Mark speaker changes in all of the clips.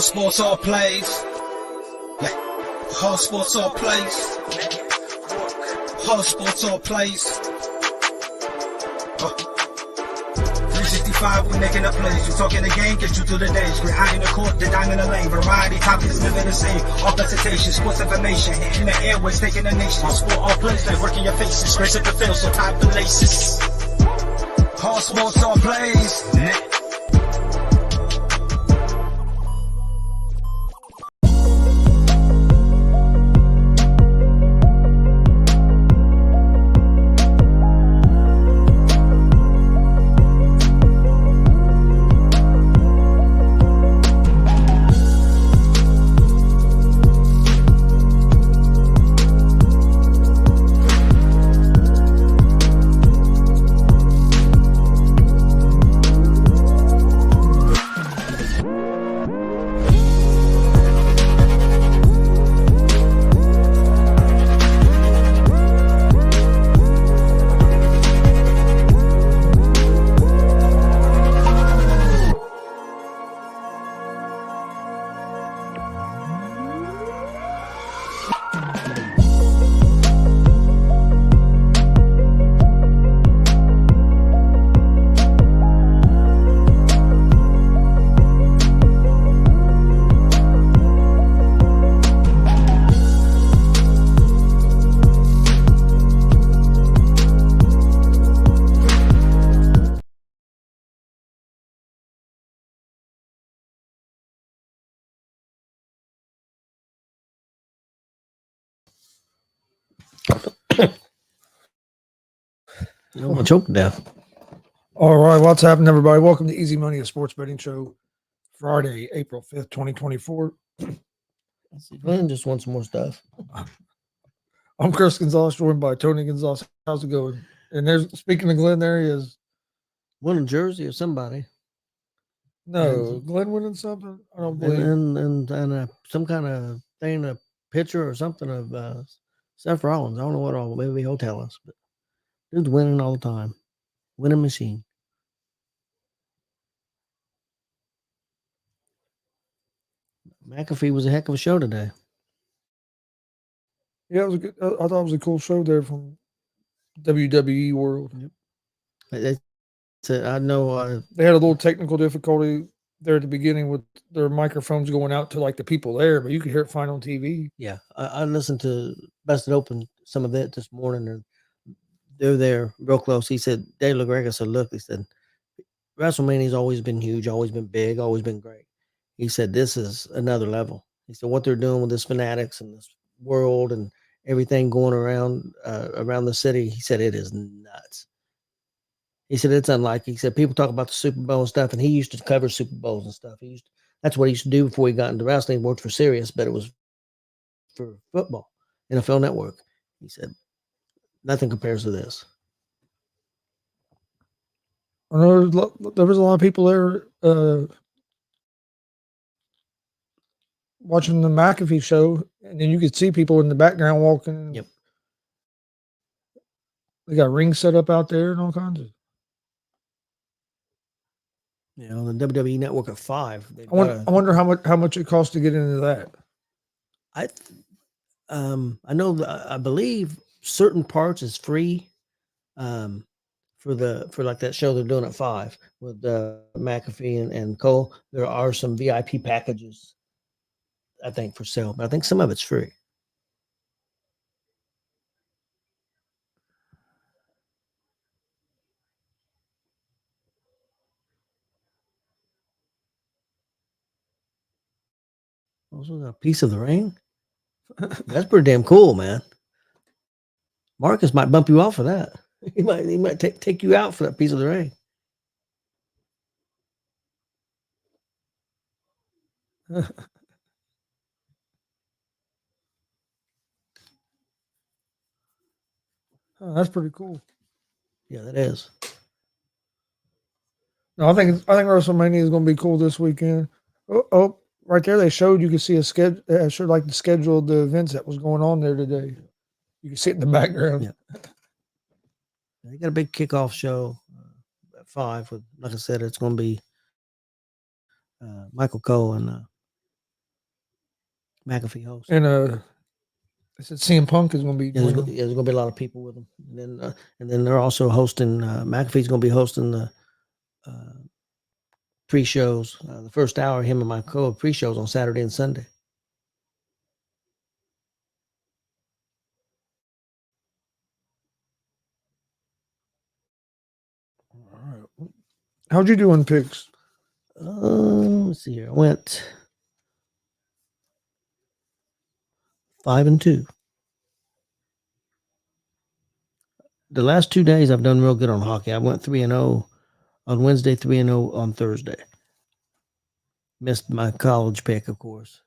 Speaker 1: Hard sports all plays. Yeah. Hard sports all plays. Hard sports all plays. 365, we making up plays. You talking the game, get you through the days. We're high in the court, the dime in the lane. Variety topics living the same. All presentation, sports information. In the airways, taking the nation. All sport, all plays, like working your faces. Grace at the field, so tie the laces. Hard sports all plays.
Speaker 2: You almost choked to death.
Speaker 3: All right, what's happening, everybody? Welcome to Easy Money, a sports betting show. Friday, April 5th, 2024.
Speaker 2: Glenn just wants some more stuff.
Speaker 3: I'm Chris Gonzalez, joined by Tony Gonzalez. How's it going? And there's, speaking of Glenn, there he is.
Speaker 2: Winning jersey or somebody.
Speaker 3: No, Glenn winning something? I don't believe.
Speaker 2: And some kind of thing, a picture or something of Seth Rollins. I don't know what all. Maybe he'll tell us. But dude's winning all the time. Winning machine. McAfee was a heck of a show today.
Speaker 3: Yeah, it was a good. I thought it was a cool show there from WWE World.
Speaker 2: Yep. I know
Speaker 3: they had a little technical difficulty there at the beginning with their microphones going out to like the people there, but you could hear it fine on TV.
Speaker 2: Yeah, I listened to Busted Open some of it this morning, and they're there real close. He said, Dave LaGreca said, look, he said, WrestleMania's always been huge, always been big, always been great. He said, this is another level. He said, what they're doing with this fanatics and this world and everything going around the city, he said, it is nuts. He said, it's unlike, he said, people talk about the Super Bowl and stuff, and he used to cover Super Bowls and stuff. That's what he used to do before he got into wrestling. He worked for Sirius, but it was for football, NFL Network. He said, nothing compares to this.
Speaker 3: I know there was a lot of people there watching the McAfee show, and then you could see people in the background walking.
Speaker 2: Yep.
Speaker 3: They got rings set up out there and all kinds of.
Speaker 2: You know, the WWE Network at 5.
Speaker 3: I wonder how much it costs to get into that.
Speaker 2: I know I believe certain parts is free. For like that show they're doing at 5 with McAfee and Cole. There are some VIP packages, I think, for sale, but I think some of it's free. Also, a piece of the ring. That's pretty damn cool, man. Marcus might bump you off for that. He might take you out for that piece of the ring.
Speaker 3: Oh, that's pretty cool.
Speaker 2: Yeah, that is.
Speaker 3: No, I think WrestleMania is going to be cool this weekend. Oh, right there they showed you could see a schedule. Showed like the schedule of the events that was going on there today. You can see it in the background.
Speaker 2: Yeah. They got a big kickoff show at 5. With, like I said, it's going to be Michael Cole and McAfee host.
Speaker 3: And I said CM Punk is going to be.
Speaker 2: Yeah, there's going to be a lot of people with them. And then they're also hosting. McAfee's going to be hosting the pre-shows. The first hour, him and my pre-shows on Saturday and Sunday.
Speaker 3: All right. How'd you do in picks?
Speaker 2: Let's see here. I went 5-2. The last 2 days I've done real good on hockey. I went 3-0 on Wednesday, 3-0 on Thursday. Missed my college pick, of course.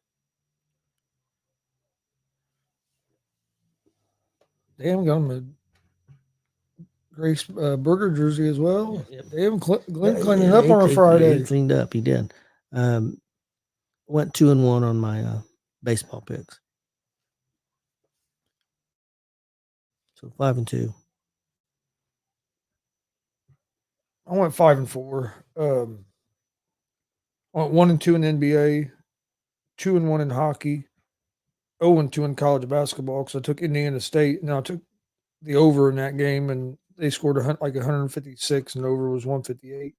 Speaker 3: Damn, got him a Grace Burger jersey as well.
Speaker 2: Yep.
Speaker 3: Damn, Glenn cleaning up on a Friday.
Speaker 2: He cleaned up. He did. Went 2-1 on my baseball picks. So 5-2.
Speaker 3: I went 5-4. I went 1-2 in the NBA, 2-1 in hockey, 0-2 in college basketball because I took Indiana State. Now I took the over in that game, and they scored like 156, and over was 158.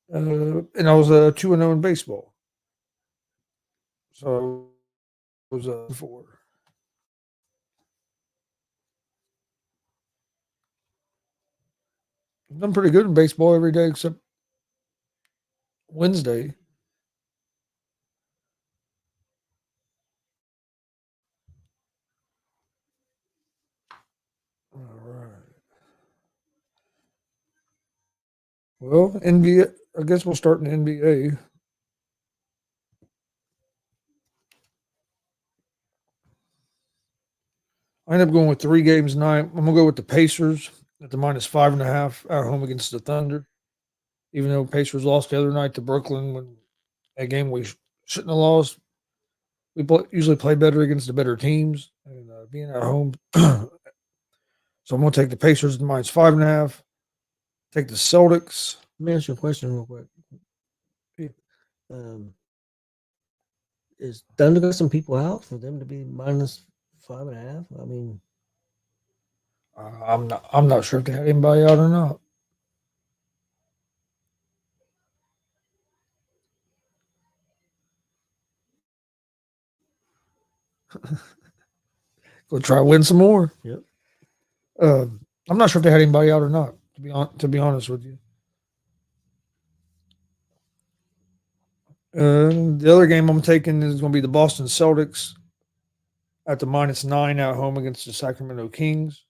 Speaker 3: And I was 2-0 in baseball. So it was 4. I've done pretty good in baseball every day except Wednesday. All right. Well, NBA. I guess we'll start in the NBA. I end up going with 3 games tonight. I'm gonna go with the Pacers at the -5.5 at home against the Thunder. Even though Pacers lost the other night to Brooklyn, when a game we shouldn't have lost, we usually play better against the better teams. And being at home, so I'm gonna take the Pacers at the -5.5. Take the Celtics.
Speaker 2: Let me ask you a question real quick. Is Thunder got some people out for them to be -5.5? I mean,
Speaker 3: I'm not sure if they had anybody out or not. Go try to win some more.
Speaker 2: Yep.
Speaker 3: I'm not sure if they had anybody out or not. To be honest with you. The other game I'm taking is going to be the Boston Celtics at the -9 at home against the Sacramento Kings.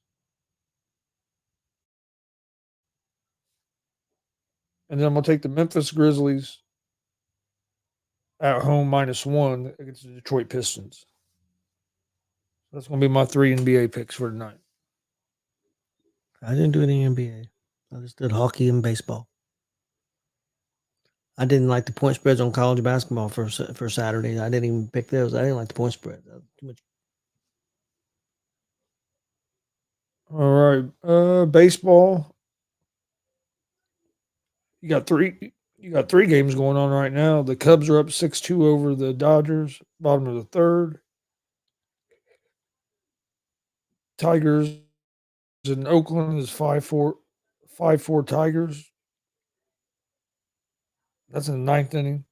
Speaker 3: And then I'm going to take the Memphis Grizzlies at home -1 against the Detroit Pistons. That's going to be my 3 NBA picks for tonight.
Speaker 2: I didn't do any NBA. I just did hockey and baseball. I didn't like the point spreads on college basketball for Saturday. I didn't even pick those. I didn't like the point spread. Too much.
Speaker 3: All right, baseball. You got three games going on right now. The Cubs are up 6-2 over the Dodgers, bottom of the third. Tigers in Oakland is 5-4 Tigers. That's in the 9th inning.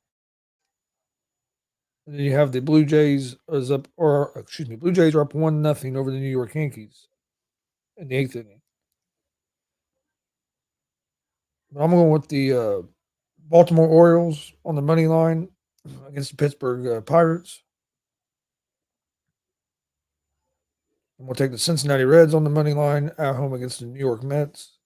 Speaker 3: And then you have the Blue Jays Blue Jays are up 1-0 over the New York Yankees in the 8th inning. But I'm going with the Baltimore Orioles on the money line against the Pittsburgh Pirates. And we'll take the Cincinnati Reds on the money line at home against the New York Mets.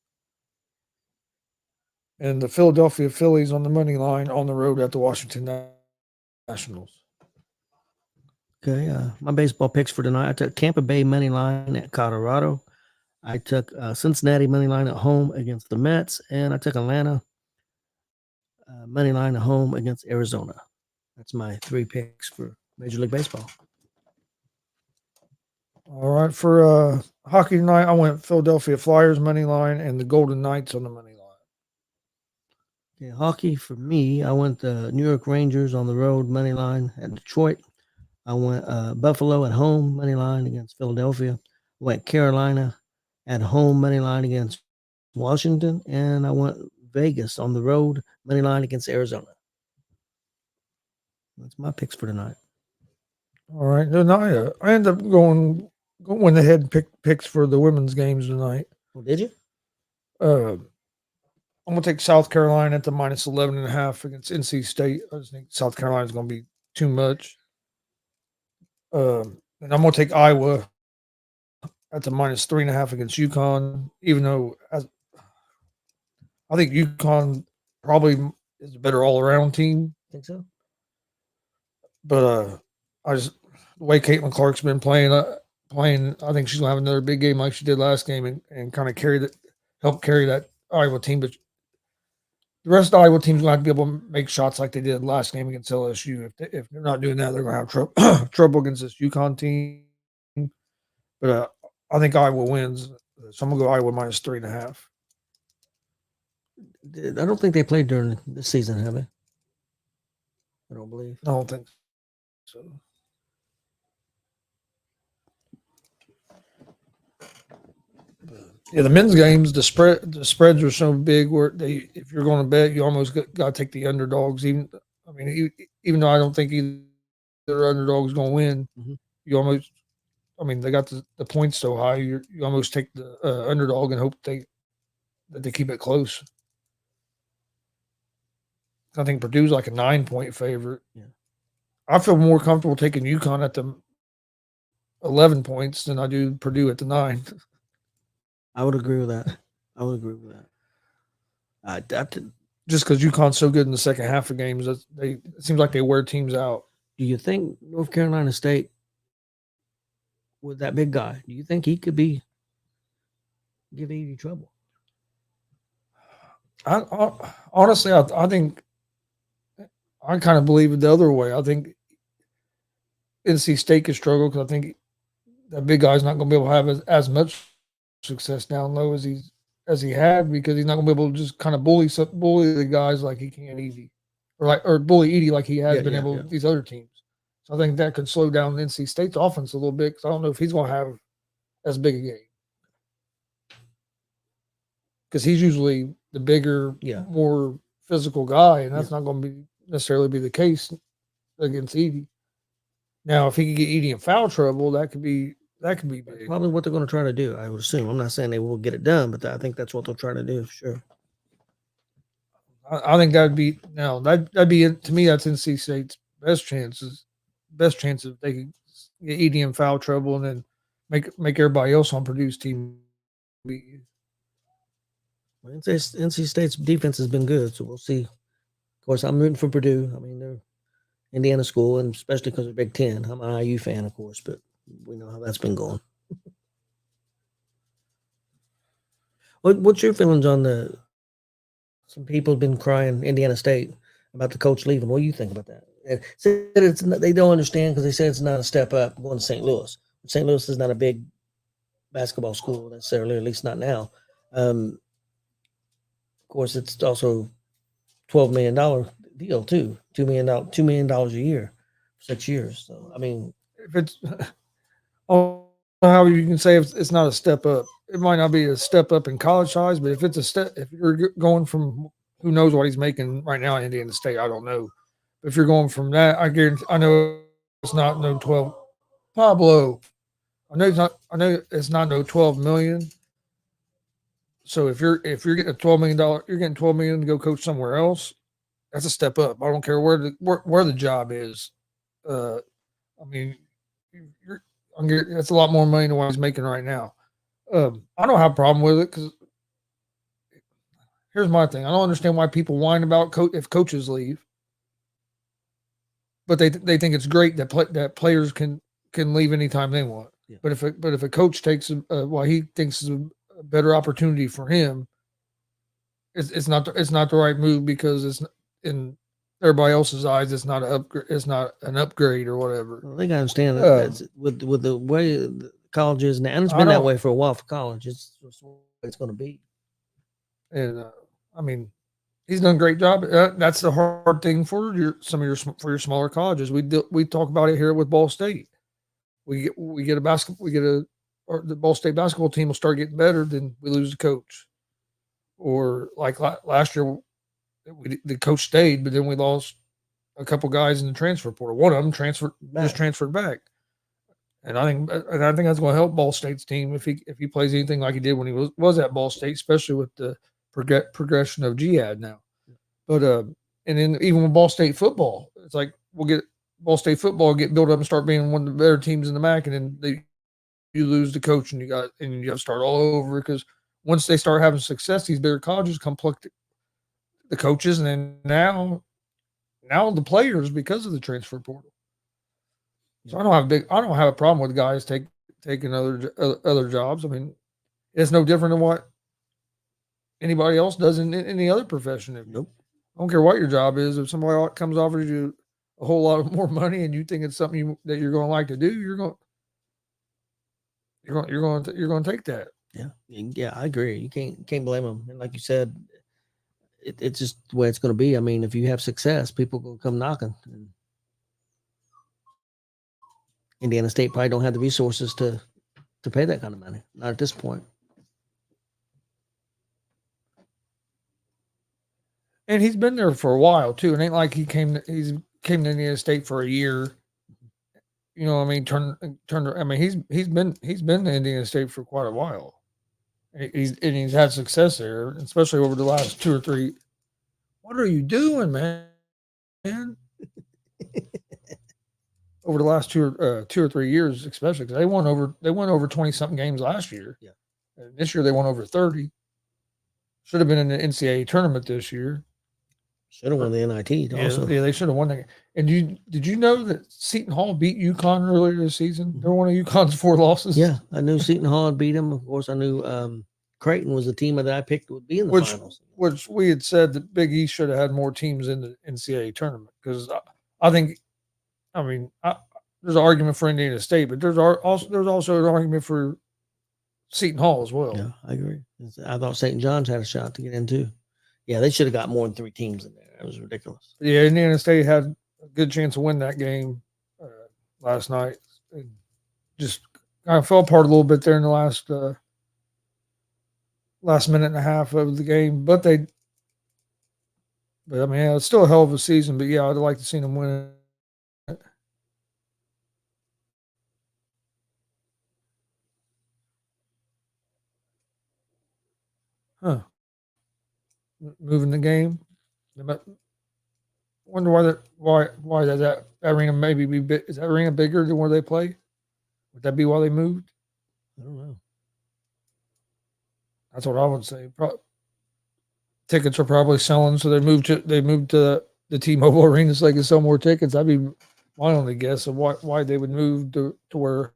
Speaker 3: And the Philadelphia Phillies on the money line on the road at the Washington Nationals.
Speaker 2: Okay, my baseball picks for tonight. I took Tampa Bay money line at Colorado. I took Cincinnati money line at home against the Mets, and I took Atlanta money line at home against Arizona. That's my 3 picks for Major League Baseball.
Speaker 3: All right, for hockey tonight, I went Philadelphia Flyers money line and the Golden Knights on the money line.
Speaker 2: Okay, hockey for me, I went the New York Rangers on the road money line at Detroit. I went Buffalo at home money line against Philadelphia. Went Carolina at home money line against Washington, and I went Vegas on the road money line against Arizona. That's my picks for tonight.
Speaker 3: All right. Then I end up going ahead and picks for the women's games tonight.
Speaker 2: Well, did you?
Speaker 3: I'm gonna take South Carolina at the minus 11.5 against NC State. I just think South Carolina is gonna be too much. And I'm gonna take Iowa at the minus 3.5 against UConn, even though I think UConn probably is a better all around team.
Speaker 2: Think so?
Speaker 3: But I just the way Caitlin Clark's been playing, I think she's gonna have another big game like she did last game and kind of help carry that Iowa team. But the rest of the Iowa team's gonna have to be able to make shots like they did last game against LSU. If they're not doing that, they're gonna have trouble against this UConn team. But I think Iowa wins, so I'm gonna go Iowa minus 3.5.
Speaker 2: I don't think they played during this season, have they? I don't believe.
Speaker 3: I don't think so. Yeah, the men's games, the spreads are so big where if you're going to bet, you almost got to take the underdogs. Even though I don't think either underdog is going to win, you almost. They got the points so high, you almost take the underdog and hope that they keep it close. I think Purdue's like a 9-point favorite.
Speaker 2: Yeah.
Speaker 3: I feel more comfortable taking UConn at the 11 points than I do Purdue at the 9.
Speaker 2: I would agree with that.
Speaker 3: Just because UConn's so good in the second half of games, it seems like they wear teams out.
Speaker 2: Do you think North Carolina State, with that big guy, do you think he could give Edie trouble?
Speaker 3: Honestly, I think I kind of believe it the other way. I think NC State could struggle because I think that big guy's not going to be able to have as much success down low as he had, because he's not going to be able to just kind of bully the guys like he can Edie, or bully Edie like he has been able with these other teams. So I think that could slow down NC State's offense a little bit, because I don't know if he's going to have as big a game, because he's usually the bigger, more physical guy, and that's not going to necessarily be the case against Edie. Now, if he could get Edie in foul trouble, that could be big.
Speaker 2: Probably what they're going to try to do, I would assume. I'm not saying they will get it done, but I think that's what they'll try to do, for sure.
Speaker 3: I think that'd be to me, that's NC State's best chance if they could get Edie in foul trouble and then make everybody else on Purdue's team beat you.
Speaker 2: Well, NC State's defense has been good, so we'll see. Of course, I'm rooting for Purdue. They're Indiana school, and especially because they're Big Ten. I'm an IU fan, of course, but we know how that's been going. What's your feelings on some people have been crying Indiana State about the coach leaving? What do you think about that? And said they don't understand because they say it's not a step up going to St. Louis. St. Louis is not a big basketball school necessarily, at least not now. Of course, it's also $12 million deal too. $2 million a year, 6 years. So
Speaker 3: if it's how you can say it's not a step up. It might not be a step up in college size, but if you're going from, who knows what he's making right now at Indiana State, I don't know. But if you're going from that, I know it's not no 12. Pablo, I know it's not no 12 million. So if you're getting $12 million, you're getting $12 million to go coach somewhere else. That's a step up. I don't care where the job is. That's a lot more money than what he's making right now. I don't have a problem with it, because here's my thing. I don't understand why people whine about if coaches leave, but they think it's great that players can leave anytime they want. Yeah. But if a coach takes what he thinks is a better opportunity for him, it's not the right move, because it's in everybody else's eyes, it's not an upgrade or whatever.
Speaker 2: Well, they got to understand that with the way the college is now, and it's been that way for a while for college. It's the way it's going to be.
Speaker 3: And he's done a great job. That's the hard thing for your smaller colleges. We talk about it here with Ball State. We get a basketball or the Ball State basketball team will start getting better, then we lose the coach. Or like last year, the coach stayed, but then we lost a couple guys in the transfer portal. One of them transferred back. And I think that's going to help Ball State's team if he plays anything like he did when he was at Ball State, especially with the progression of Jihad now. But and then even with Ball State football, it's like we'll get Ball State football get built up and start being one of the better teams in the MAC, and then you lose the coach and you got to start all over because once they start having success, these bigger colleges come pluck the coaches, and then now the players because of the transfer portal. So I don't have a problem with guys taking other jobs. I mean, it's no different than what anybody else does in any other profession.
Speaker 2: Nope.
Speaker 3: I don't care what your job is. If somebody comes offers you a whole lot of more money and you think it's something that you're going to like to do, you're going to take that.
Speaker 2: Yeah, I agree. You can't blame them. And like you said, it's just the way it's going to be. I mean, if you have success, people will come knocking. And Indiana State probably don't have the resources to pay that kind of money. Not at this point.
Speaker 3: And he's been there for a while too. It ain't like he came to Indiana State for a year. You know, I mean, I mean, he's been to Indiana State for quite a while. He's had success there, especially over the last 2 or 3. What are you doing, man? Over the last 2 or 3 years, especially because they won over 20 something games last year.
Speaker 2: Yeah,
Speaker 3: and this year they won over 30. Should have been in the NCAA tournament this year.
Speaker 2: Should have won the NIT. Also,
Speaker 3: yeah, they should have won that. And did you know that Seton Hall beat UConn earlier this season? They're one of UConn's 4 losses.
Speaker 2: Yeah, I knew Seton Hall had beat them. Of course, I knew Creighton was the team that I picked would be in the finals.
Speaker 3: Which we had said that Big East should have had more teams in the NCAA tournament because I think, I mean, there's an argument for Indiana State, but there's also an argument for Seton Hall as well.
Speaker 2: Yeah, I agree. I thought St. John's had a shot to get in too. Yeah, they should have got more than 3 teams in there. That was ridiculous.
Speaker 3: Yeah, Indiana State had a good chance to win that game last night. And just kind of fell apart a little bit there in the last minute and a half of the game. But I mean, it's still a hell of a season. But yeah, I'd like to see them win it. Huh. Moving the game. Wonder why that arena maybe be big. Is that arena bigger than where they play? Would that be why they moved?
Speaker 2: I don't know.
Speaker 3: That's what I would say. Tickets are probably selling, so they moved to the T-Mobile Arena so they can sell more tickets. That'd be my only guess of why they would move to where.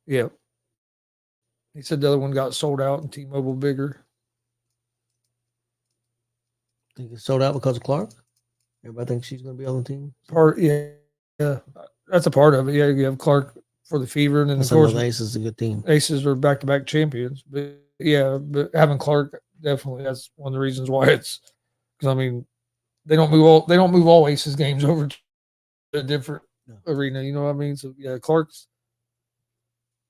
Speaker 3: Yeah. He said the other one got sold out and T-Mobile bigger.
Speaker 2: Think it's sold out because of Clark? Everybody thinks she's going to be on the team?
Speaker 3: Yeah. That's a part of it. Yeah, you have Clark for the Fever, and then of course
Speaker 2: the Aces is a good team.
Speaker 3: Aces are back-to-back champions. But yeah, but having Clark, definitely that's one of the reasons why it's because I mean they don't move all Aces games over to a different arena. You know what I mean? So yeah, Clark's.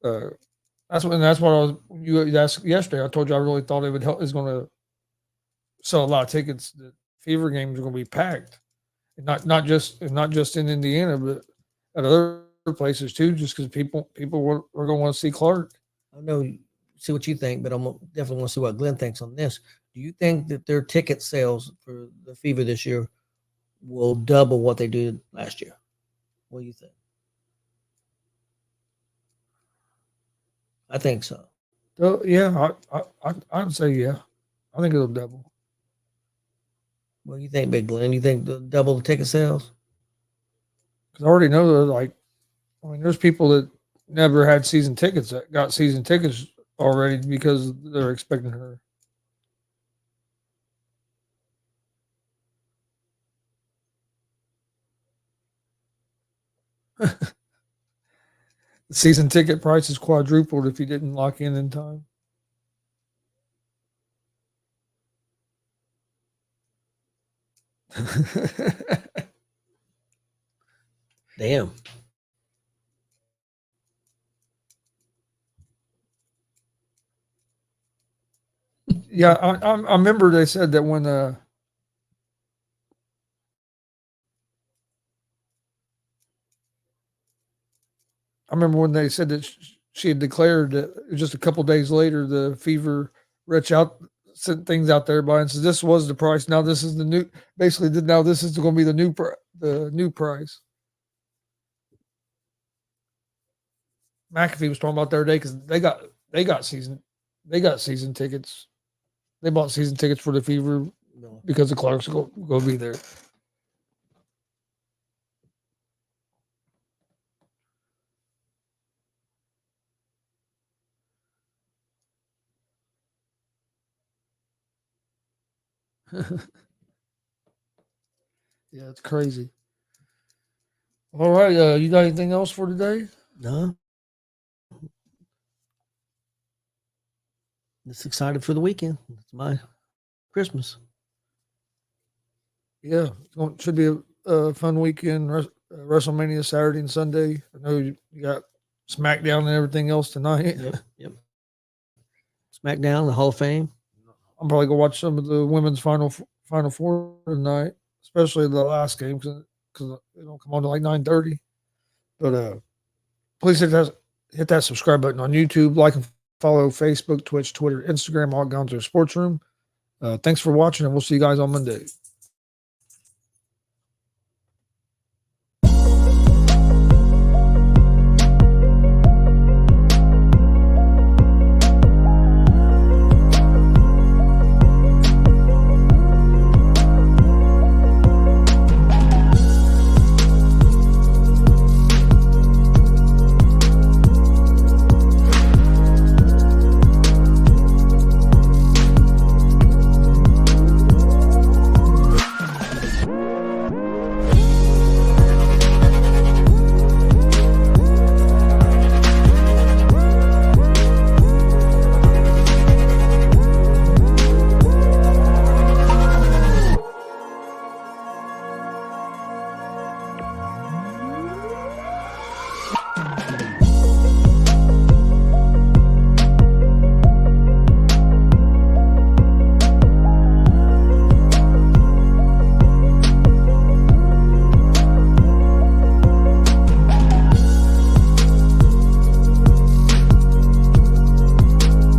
Speaker 3: That's what I was. You asked yesterday. I told you I really thought it would help. Is going to sell a lot of tickets. The Fever games are going to be packed, and not just in Indiana, but at other places too. Just because people are going to want to see Clark.
Speaker 2: I know. See what you think, but I'm definitely want to see what Glenn thinks on this. Do you think that their ticket sales for the Fever this year will double what they did last year? What do you think? I think so.
Speaker 3: Yeah, I'd say yeah. I think it'll double.
Speaker 2: What do you think, Big Glenn? You think they'll double the ticket sales?
Speaker 3: Because I already know that, there's people that never had season tickets that got season tickets already because they're expecting her. The season ticket price is quadrupled if you didn't lock in time.
Speaker 2: Damn.
Speaker 3: Yeah, I remember they said that when I remember when they said that she had declared that just a couple days later the Fever reached out, sent things out to everybody and said this was the price. Now this is the new. Basically, now this is going to be the new price. McAfee was talking about the other day because they got season tickets. They bought season tickets for the Fever because the Clarks go be there. Yeah, it's crazy. All right, you got anything else for today?
Speaker 2: No. Just excited for the weekend. It's my Christmas.
Speaker 3: Yeah, it should be a fun weekend. WrestleMania Saturday and Sunday. I know you got SmackDown and everything else tonight.
Speaker 2: Yep. SmackDown, the Hall of Fame.
Speaker 3: I'm probably gonna watch some of the women's Final Four tonight, especially the last game because they don't come on to like 9:30. But please hit that subscribe button on YouTube, like and follow Facebook, Twitch, Twitter, Instagram, all gone to the sports room. Thanks for watching, and we'll see you guys on Monday.